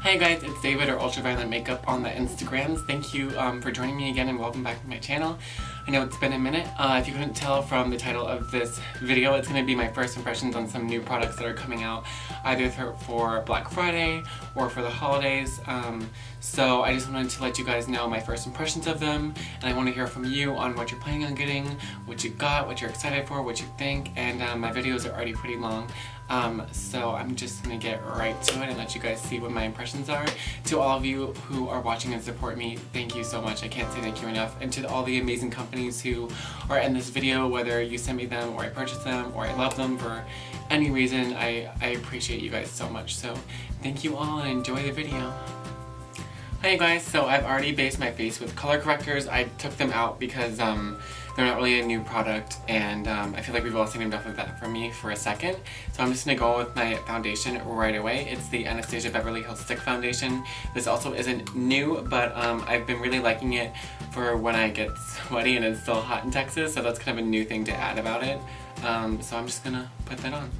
Hey guys, it's David or Ultraviolet Makeup on the Instagrams. Thank you for joining me again and welcome back to my channel. I know it's been a minute. If you couldn't tell from the title of this video, it's going to be my first impressions on some new products that are coming out either for Black Friday or for the holidays. So I just wanted to let you guys know my first impressions of them, and I want to hear from you on what you're planning on getting, what you got, what you're excited for, what you think, and my videos are already pretty long. So I'm just going to get right to it and let you guys see what my impressions are. To all of you who are watching and support me, thank you so much. I can't say thank you enough. And to all the amazing companies who are in this video, whether you sent me them or I purchased them or I love them for any reason, I appreciate you guys so much. So thank you all and enjoy the video. Hey guys, so I've already based my face with color correctors. I took them out because they're not really a new product, and I feel like we've all seen enough of that from me for a second. So I'm just going to go with my foundation right away. It's the Anastasia Beverly Hills Stick Foundation. This also isn't new, but I've been really liking it for when I get sweaty and it's still hot in Texas, so that's kind of a new thing to add about it. So I'm just going to put that on.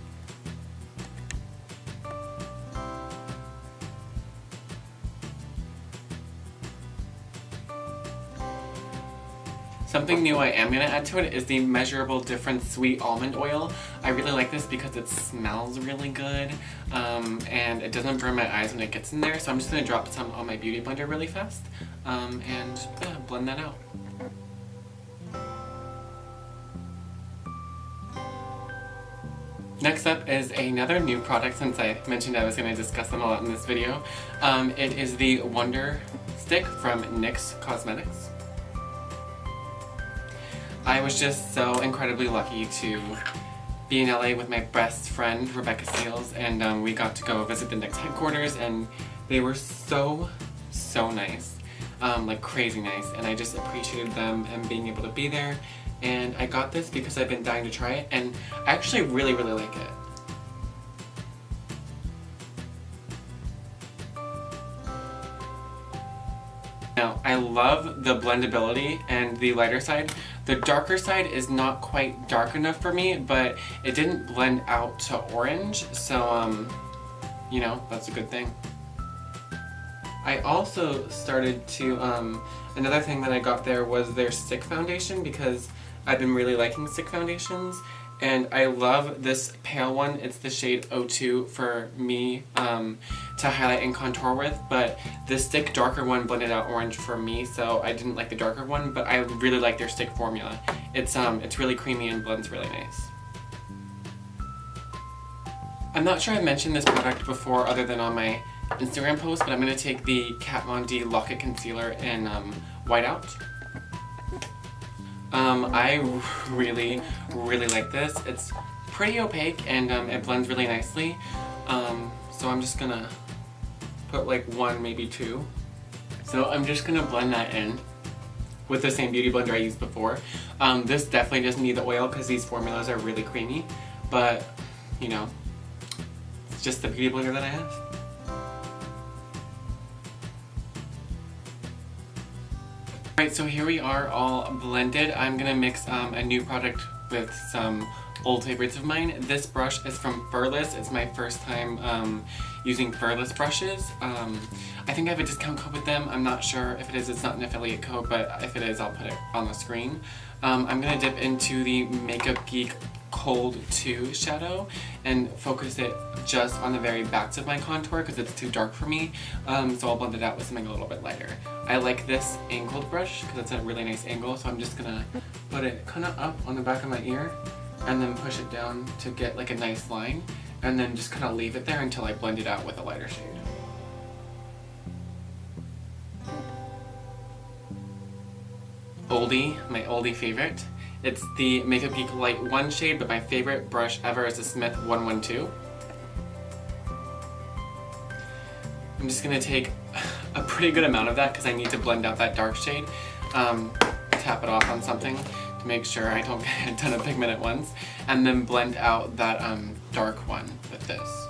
Something new I am going to add to it is the Measurable Difference Sweet Almond Oil. I really like this because it smells really good, and it doesn't burn my eyes when it gets in there, so I'm just going to drop some on my beauty blender really fast, and yeah, blend that out. Next up is another new product, since I mentioned I was going to discuss them a lot in this video. It is the Wonder Stick from NYX Cosmetics. I was just so incredibly lucky to be in LA with my best friend, Rebecca Seals, and we got to go visit the NYX headquarters, and they were so nice, like crazy nice, and I just appreciated them and being able to be there. And I got this because I've been dying to try it, and I actually really like it. Now, I love the blendability and the lighter side. The darker side is not quite dark enough for me, but it didn't blend out to orange, so, you know, that's a good thing. I also started to, another thing that I got there was their stick foundation, because I've been really liking stick foundations, and I love this pale one. It's the shade 02 for me to highlight and contour with, but the stick darker one blended out orange for me, so I didn't like the darker one, but I really like their stick formula. It's really creamy and blends really nice. I'm not sure I've mentioned this product before other than on my Instagram post, but I'm going to take the Kat Von D Lock It Concealer in Whiteout. I really like this. It's pretty opaque, and it blends really nicely. So I'm just gonna put like one, maybe two. So I'm just gonna blend that in with the same beauty blender I used before. This definitely doesn't need the oil because these formulas are really creamy, but you know, it's just the beauty blender that I have. Alright, so here we are all blended. I'm going to mix a new product with some old favorites of mine. This brush is from Furless. It's my first time using Furless brushes. I think I have a discount code with them. I'm not sure if it is. It's not an affiliate code, but if it is, I'll put it on the screen. I'm going to dip into the Makeup Geek Cold 2 shadow and focus it just on the very backs of my contour because it's too dark for me, so I'll blend it out with something a little bit lighter. I like this angled brush because it's a really nice angle, so I'm just gonna put it kind of up on the back of my ear and then push it down to get like a nice line, and then just kind of leave it there until I blend it out with a lighter shade. Oldie, my oldie favorite. It's the Makeup Geek Light 1 shade, but my favorite brush ever is the Smith 112. I'm just going to take a pretty good amount of that because I need to blend out that dark shade. Tap it off on something to make sure I don't get a ton of pigment at once, and then blend out that dark one with this.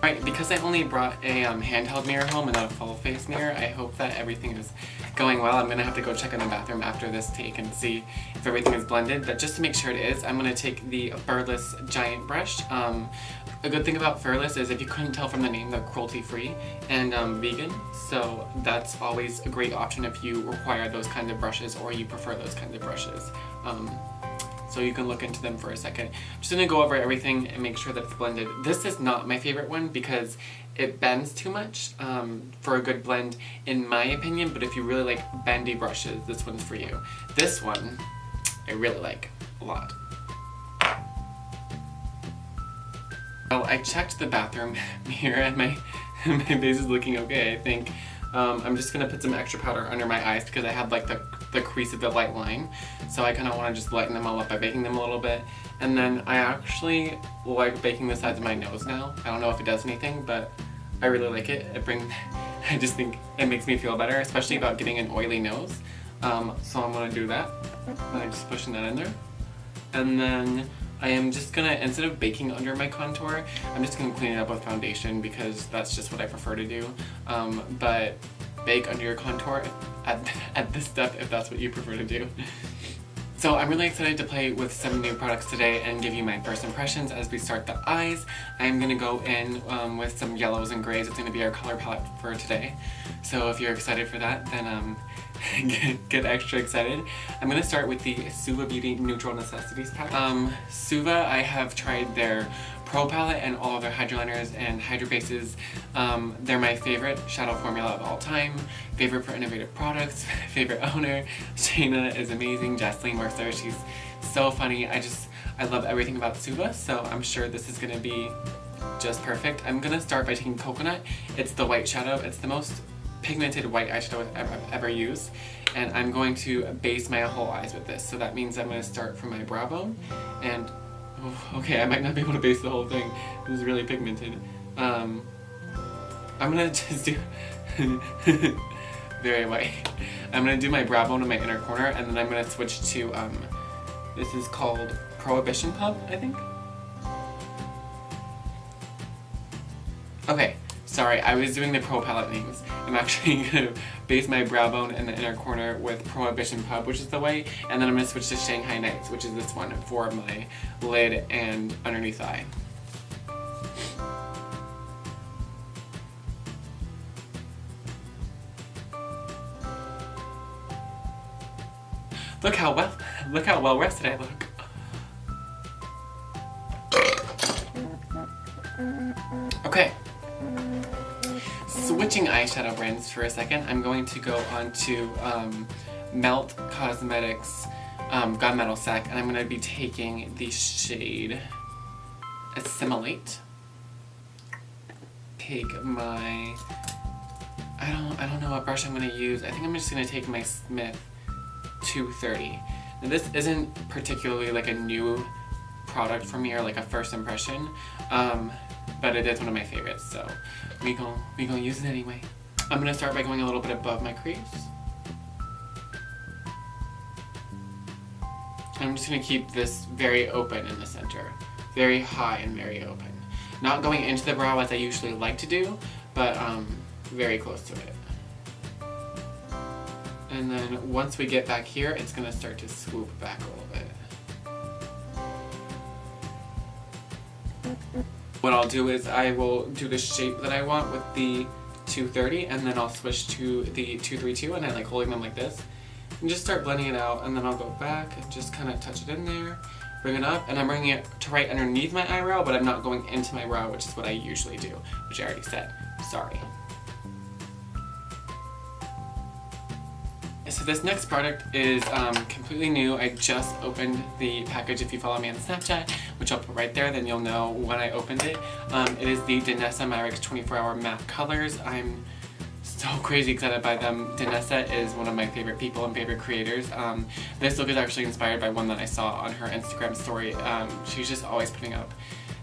Right, because I only brought a handheld mirror home and not a full face mirror, I hope that everything is going well. I'm going to have to go check in the bathroom after this take and see if everything is blended. But just to make sure it is, I'm going to take the Furless Giant Brush. A good thing about Furless is, if you couldn't tell from the name, they're cruelty-free and vegan. So that's always a great option if you require those kinds of brushes or you prefer those kinds of brushes. So you can look into them for a second. I'm just going to go over everything and make sure that it's blended. This is not my favorite one because it bends too much for a good blend, in my opinion, but if you really like bendy brushes, this one's for you. This one, I really like a lot. Well, I checked the bathroom mirror and my base is looking okay, I think. I'm just going to put some extra powder under my eyes because I had like the crease of the light line. So I kind of want to just lighten them all up by baking them a little bit. And then I actually like baking the sides of my nose now. I don't know if it does anything, but I really like it. I just think it makes me feel better, especially about getting an oily nose. So I'm going to do that. I'm just pushing that in there. And then I am just gonna, instead of baking under my contour, I'm just gonna clean it up with foundation because that's just what I prefer to do. But bake under your contour at this step if that's what you prefer to do. So I'm really excited to play with some new products today and give you my first impressions as we start the eyes. I'm gonna go in with some yellows and grays. It's gonna be our color palette for today. So if you're excited for that, then get extra excited. I'm going to start with the SUVA Beauty Neutral Necessities pack. SUVA, I have tried their Pro palette and all of their hydroliners and hydro bases. They're my favorite shadow formula of all time. Favorite for innovative products. Favorite owner. Shayna is amazing. Jocelyn works there. She's so funny. I love everything about SUVA, so I'm sure this is going to be just perfect. I'm going to start by taking Coconut. It's the white shadow. It's the most pigmented white eyeshadow I've ever used, and I'm going to base my whole eyes with this. So that means I'm going to start from my brow bone, and okay, I might not be able to base the whole thing. This is really pigmented. I'm going to just do very white. I'm going to do my brow bone in my inner corner, and then I'm going to switch to this is called Prohibition Pub, I think. Okay. Sorry, I was doing the Pro palette names. I'm actually going to base my brow bone in the inner corner with Prohibition Pub, which is the white, and then I'm going to switch to Shanghai Nights, which is this one, for my lid and underneath eye. Look how well rested I look. Okay. Switching eyeshadow brands for a second, I'm going to go on to Melt Cosmetics Gunmetal Sack, and I'm going to be taking the shade Assimilate. Take my, I don't know what brush I'm going to use. I think I'm just going to take my Smith 230. Now this isn't particularly like a new product for me or like a first impression, but it is one of my favorites, so we gonna use it anyway. I'm gonna start by going a little bit above my crease. I'm just gonna keep this very open in the center, very high and very open. Not going into the brow as I usually like to do, but very close to it. And then once we get back here, it's gonna start to swoop back a little bit. What I'll do is I will do the shape that I want with the 230, and then I'll switch to the 232, and I like holding them like this. And just start blending it out, and then I'll go back and just kind of touch it in there, bring it up, and I'm bringing it to right underneath my eyebrow, but I'm not going into my brow, which is what I usually do, which I already said. Sorry. So this next product is completely new. I just opened the package. If you follow me on Snapchat, which I'll put right there, then you'll know when I opened it. It is the Danessa Myricks 24-Hour Matte Colors. I'm so crazy excited by them. Danessa is one of my favorite people and favorite creators. This look is actually inspired by one that I saw on her Instagram story. She's just always putting up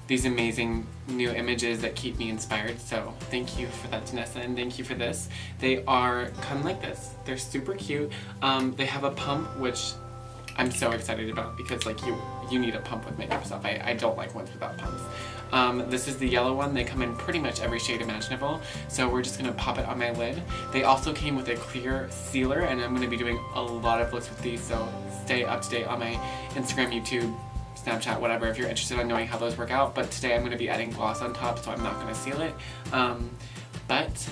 these amazing new images that keep me inspired, so thank you for that, Danessa, and thank you for this. They are come like this. They're super cute. They have a pump, which I'm so excited about, because like you need a pump with makeup stuff. I don't like ones without pumps. This is the yellow one. They come in pretty much every shade imaginable, so we're just going to pop it on my lid. They also came with a clear sealer, and I'm going to be doing a lot of looks with these, so stay up to date on my Instagram, YouTube, Snapchat, whatever, if you're interested in knowing how those work out. But today I'm going to be adding gloss on top, so I'm not going to seal it. But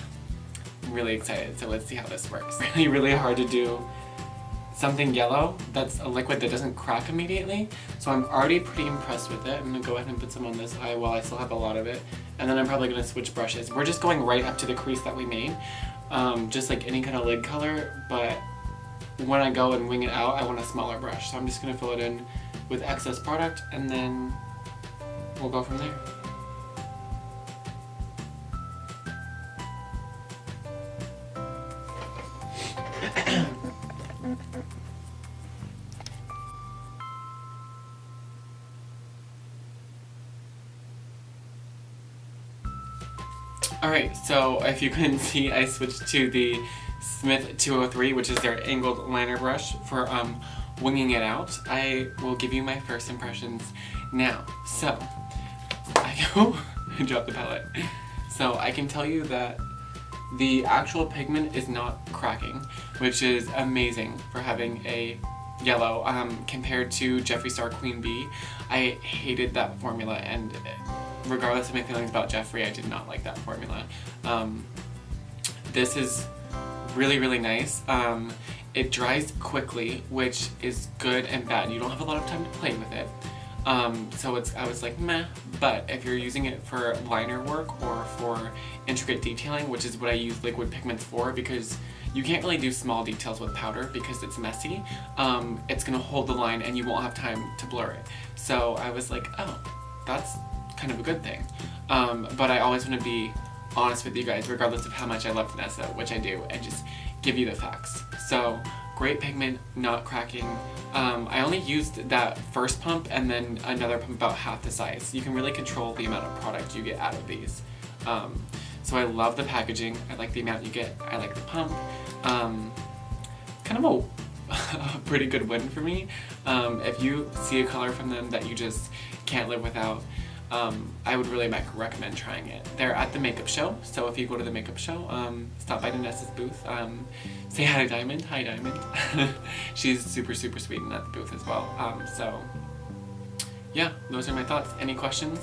I'm really excited, so let's see how this works. Really, really hard to do something yellow that's a liquid that doesn't crack immediately, so I'm already pretty impressed with it. I'm going to go ahead and put some on this eye while I still have a lot of it, and then I'm probably going to switch brushes. We're just going right up to the crease that we made, just like any kind of lid color, but when I go and wing it out, I want a smaller brush, so I'm just going to fill it in with excess product, and then we'll go from there. Alright, so if you couldn't see, I switched to the Smith 203, which is their angled liner brush for winging it out. I will give you my first impressions now. So, I dropped the palette. So I can tell you that the actual pigment is not cracking, which is amazing for having a yellow. Compared to Jeffree Star Queen Bee, I hated that formula, and regardless of my feelings about Jeffree, I did not like that formula. This is really, really nice. It dries quickly, which is good and bad. You don't have a lot of time to play with it. So I was like, meh, but if you're using it for liner work or for intricate detailing, which is what I use liquid pigments for, because you can't really do small details with powder because it's messy, it's gonna hold the line and you won't have time to blur it. So I was like, oh, that's kind of a good thing. But I always want to be honest with you guys, regardless of how much I love Danessa, which I do, and just give you the facts. So, great pigment, not cracking. I only used that first pump and then another pump about half the size. You can really control the amount of product you get out of these. So I love the packaging, I like the amount you get, I like the pump. Kind of a pretty good win for me. If you see a color from them that you just can't live without, I would really recommend trying it. They're at the makeup show, so if you go to the makeup show, stop by Danessa's booth, say hi to Diamond. Hi, Diamond. She's super, super sweet and at the booth as well. So, yeah, those are my thoughts. Any questions?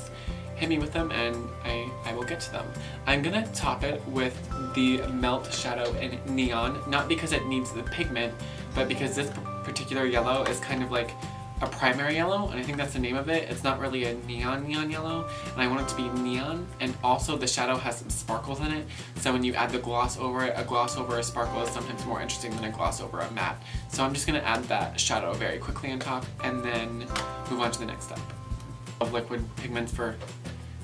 Hit me with them and I will get to them. I'm gonna top it with the Melt Shadow in Neon, not because it needs the pigment, but because this particular yellow is kind of like a primary yellow, and I think that's the name of it. It's not really a neon yellow, and I want it to be neon, and also the shadow has some sparkles in it, so when you add the gloss over it, a gloss over a sparkle is sometimes more interesting than a gloss over a matte. So I'm just going to add that shadow very quickly on top, and then move on to the next step. Of liquid pigments for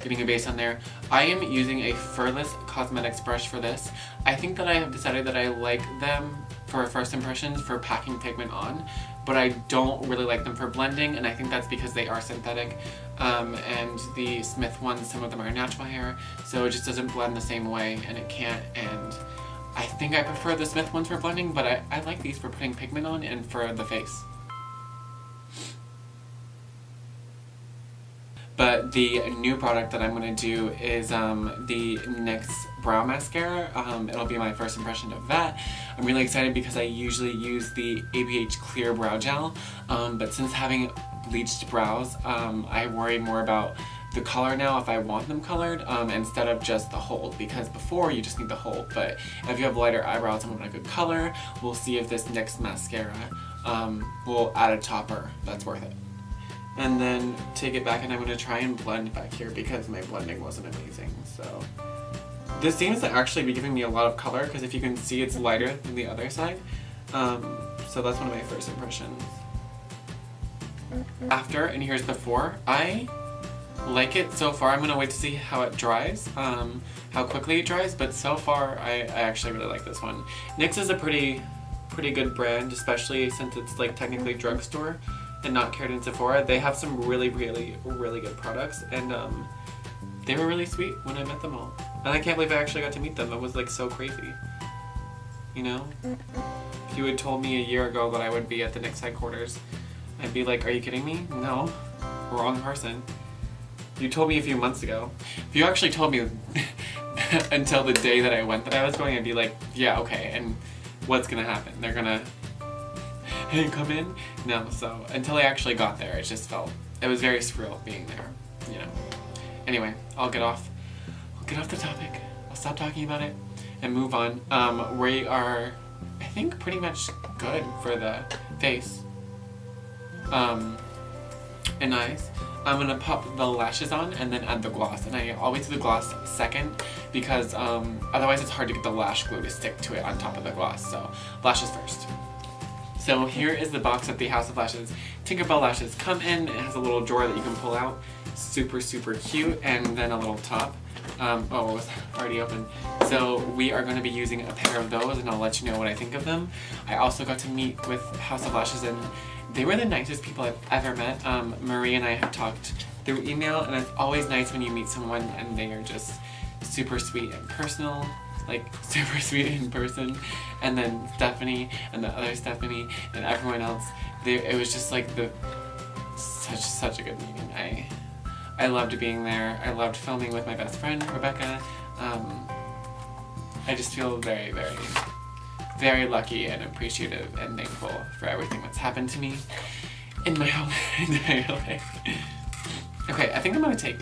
getting a base on there. I am using a furless cosmetics brush for this. I think that I have decided that I like them for first impressions for packing pigment on, but I don't really like them for blending, and I think that's because they are synthetic, and the Smith ones, some of them are natural hair, so it just doesn't blend the same way, and it can't, and I think I prefer the Smith ones for blending, but I like these for putting pigment on and for the face. But the new product that I'm going to do is the NYX Brow Mascara. It'll be my first impression of that. I'm really excited because I usually use the ABH Clear Brow Gel, but since having bleached brows, I worry more about the color now if I want them colored, instead of just the hold, because before you just need the hold, but if you have lighter eyebrows and want a good color, we'll see if this NYX mascara will add a topper that's worth it. And then take it back and I'm going to try and blend back here because my blending wasn't amazing. So this seems to actually be giving me a lot of color because if you can see it's lighter than the other side. So that's one of my first impressions. After, and here's before, I like it so far. I'm going to wait to see how it dries, how quickly it dries, but so far I actually really like this one. NYX is a pretty good brand, especially since it's like technically drugstore and not carried in Sephora. They have some really good products, and they were really sweet when I met them all. And I can't believe I actually got to meet them. It was like so crazy. You know? If you had told me a year ago that I would be at the NYX headquarters I'd be like, are you kidding me? No, wrong person. You told me a few months ago. If you actually told me until the day that I went that I was going, I'd be like, yeah, okay, and what's gonna happen? They're gonna, hey, come in? No, so until I actually got there, it just felt, it was very surreal being there, you know. Anyway, I'll get off the topic. I'll stop talking about it and move on. We are, I think, pretty much good for the face and eyes. I'm gonna pop the lashes on and then add the gloss, and I always do the gloss second because otherwise it's hard to get the lash glue to stick to it on top of the gloss, so lashes first. So here is the box that the House of Lashes Tinkerbell lashes come in. It has a little drawer that you can pull out. Super, super cute, and then a little top. Oh, it was already open. So we are going to be using a pair of those, and I'll let you know what I think of them. I also got to meet with House of Lashes, and they were the nicest people I've ever met. Marie and I have talked through email, and it's always nice when you meet someone and they are just super sweet and personal, like super sweet in person. And then Stephanie and the other Stephanie and everyone else, it was just like such a good meeting. I loved being there. I loved filming with my best friend, Rebecca. I just feel very, very, very lucky and appreciative and thankful for everything that's happened to me in my whole entire life. Okay, I think I'm gonna take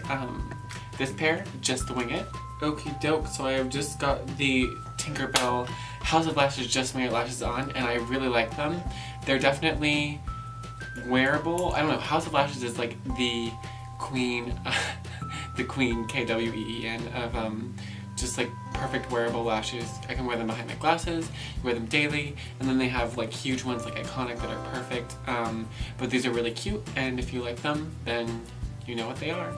this pair just to wing it. Okie doke, so I've just got the Tinkerbell House of Lashes Just Wing It lashes on, and I really like them. They're definitely wearable. I don't know, House of Lashes is like the queen, the queen, K-W-E-E-N, of just like perfect wearable lashes. I can wear them behind my glasses, wear them daily, and then they have like huge ones like Iconic that are perfect. But these are really cute, and if you like them, then you know what they are.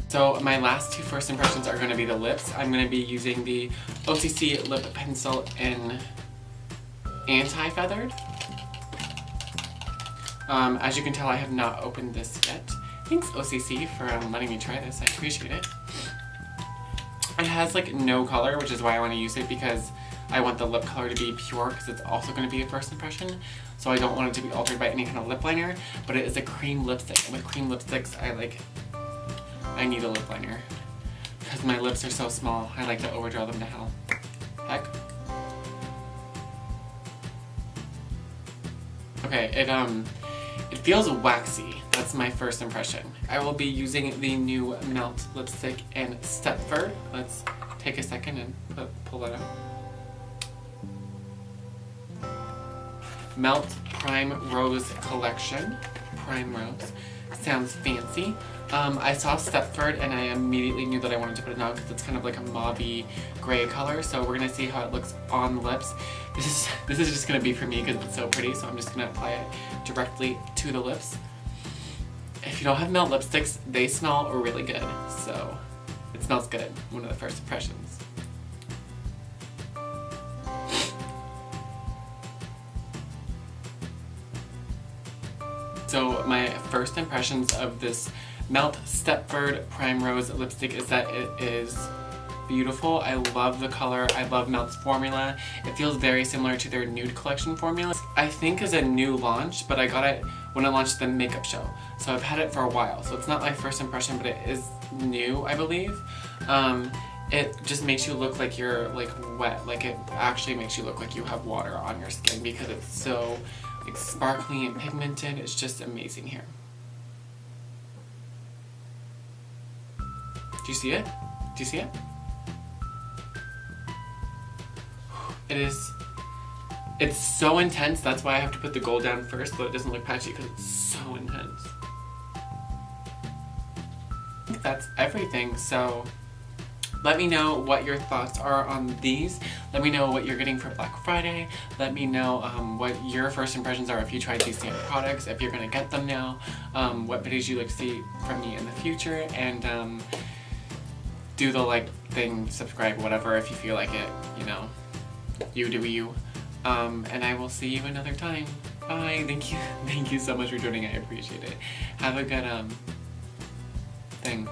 So my last two first impressions are going to be the lips. I'm going to be using the OCC Lip Pencil in Anti-Feathered. As you can tell, I have not opened this yet. Thanks OCC for letting me try this, I appreciate it. It has like no color, which is why I want to use it, because I want the lip color to be pure, because it's also going to be a first impression. So I don't want it to be altered by any kind of lip liner, but it is a cream lipstick, and with cream lipsticks I need a lip liner. Because my lips are so small, I like to overdraw them to hell. Heck. Okay, it feels waxy. That's my first impression. I will be using the new Melt lipstick in Stepford. Let's take a second and pull that out. Melt Prime Rose Collection. Prime Rose. Sounds fancy. I saw Stepford and I immediately knew that I wanted to put it on because it's kind of like a mauvey gray color, so we're going to see how it looks on the lips. This is just going to be for me because it's so pretty, so I'm just going to apply it directly to the lips. If you don't have Melt lipsticks, they smell really good, so it smells good. One of the first impressions. So my first impressions of this Melt Stepford Prime Rose lipstick is that it is beautiful. I love the color. I love Melt's formula. It feels very similar to their nude collection formula. I think is a new launch, but I got it when I launched the makeup show. So I've had it for a while. So it's not my first impression, but it is new, I believe. It just makes you look like you're like wet. Like it actually makes you look like you have water on your skin because it's so like sparkly and pigmented. It's just amazing here. Do you see it? Do you see it? It's so intense, that's why I have to put the gold down first, so it doesn't look patchy, because it's so intense. I think that's everything, so let me know what your thoughts are on these. Let me know what you're getting for Black Friday. Let me know what your first impressions are if you tried these same products, if you're going to get them now, what videos you'd like to see from me in the future, and do the like thing, subscribe, whatever, if you feel like it, you know. You do you. And I will see you another time. Bye. Thank you so much for joining. I appreciate it. Have a good thing.